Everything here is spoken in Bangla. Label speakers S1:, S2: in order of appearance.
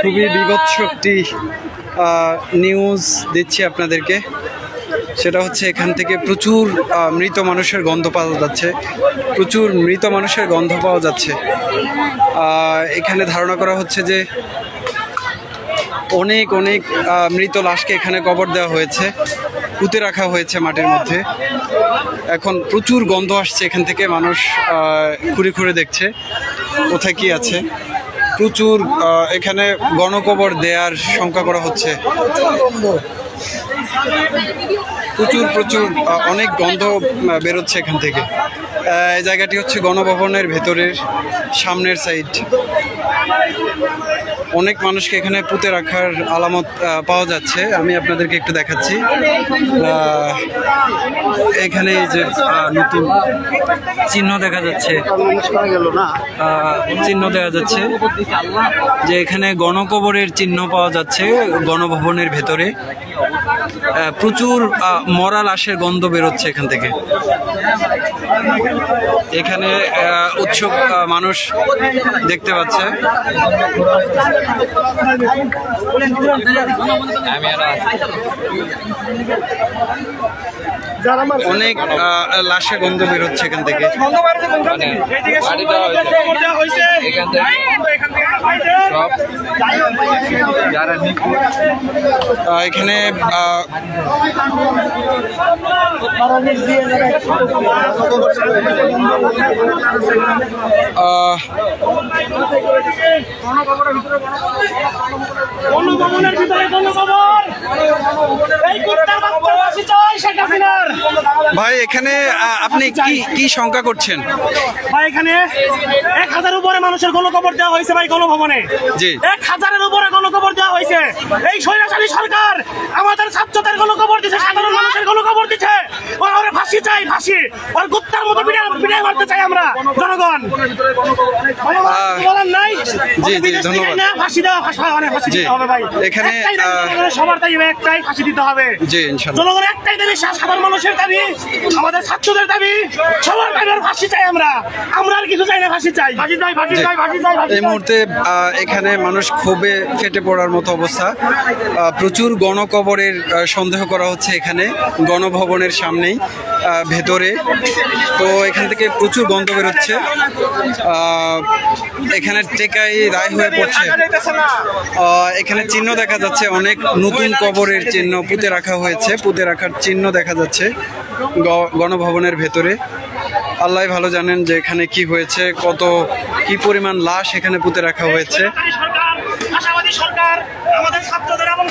S1: খুবই বিভৎস একটি নিউজ দিচ্ছি আপনাদেরকে। সেটা হচ্ছে এখান থেকে প্রচুর মৃত মানুষের গন্ধ পাওয়া যাচ্ছে, প্রচুর মৃত মানুষের গন্ধ পাওয়া যাচ্ছে। এখানে ধারণা করা হচ্ছে যে অনেক অনেক মৃত লাশকে এখানে কবর দেওয়া হয়েছে, পুঁতে রাখা হয়েছে মাটির মধ্যে। এখন প্রচুর গন্ধ আসছে এখান থেকে, মানুষ ঘুরে ঘুরে দেখছে কোথায় কি আছে। প্রচুর এখানে গণকবর দেওয়ার শঙ্কা করা হচ্ছে। প্রচুর প্রচুর অনেক গন্ধ বেরোচ্ছে এখান থেকে। এই জায়গাটি হচ্ছে গণভবনের ভেতরের সামনের সাইড। অনেক মানুষকে এখানে পুঁতে রাখার আলামত পাওয়া যাচ্ছে। আমি আপনাদেরকে একটু দেখাচ্ছি। এখানে এই যে নতুন চিহ্ন দেখা যাচ্ছে, চিহ্ন দেখা যাচ্ছে যে এখানে গণকবরের চিহ্ন পাওয়া যাচ্ছে গণভবনের ভেতরে। প্রচুর মরা লাশের গন্ধ বেরোচ্ছে এখান থেকে। এখানে উৎসুক মানুষ দেখতে পাচ্ছে। অনেক লাশের গন্ধ বেরোচ্ছে এখান থেকে। এখানে ভাই এখানে আপনি কি শঙ্কা করছেন?
S2: ভাই এখানে 1000 উপরে মানুষের গণকবর দেওয়া হয়েছে ভাই গণভবনে।
S1: জি,
S2: 1000-এর উপরে গণকবর দেওয়া হয়েছে। এই স্বৈরাচারী সরকার আমাদের ছাত্রদের গণকবর দিচ্ছে, সাধারণ মানুষের গণকবর দিচ্ছে। ওর ফাঁসি চাই, ফাঁসি। ওর কুত্তার মতো বিদায় মারতে চাই আমরা জনগণ। বলার নাই।
S1: জি জি, ধন্যবাদ।
S2: ফাঁসি দেওয়া, ফাঁসি দিতে হবে ভাই।
S1: এখানে
S2: সবার দাবি একটাই, ফাঁসি দিতে হবে।
S1: জি, ইনশাআল্লাহ।
S2: জনগণের একটাই দাবি, সাধারণ মানুষের দাবি, আমাদের ছাত্রদের দাবি, সবার দাবি ফাঁসি চাই। আমরা আর কিছু চাই না, ফাঁসি চাই, ফাঁসি চাই, ফাঁসি চাই, ফাঁসি চাই।
S1: এই মুহূর্তে এখানে মানুষ ক্ষোভে ফেটে পড়ার মতো অবস্থা। প্রচুর গণকবরের সন্দেহ করা হচ্ছে এখানে গণভবনের সামনেই ভেতরে। তো এখান থেকে প্রচুর গন্ধ বেরোচ্ছে। এখানে টেকাই রায় হয়ে পড়ছে। এখানে চিহ্ন দেখা যাচ্ছে, অনেক নতুন কবরের চিহ্ন পুঁতে রাখা হয়েছে, পুঁতে রাখার চিহ্ন দেখা যাচ্ছে গণভবনের ভেতরে। আল্লাহ ভালো জানেন যে এখানে কি হয়েছে, কি পরিমাণ লাশ এখানে পুঁতে রাখা হয়েছে।
S2: আশাবাদী সরকার আমাদের ছাত্রদের এবং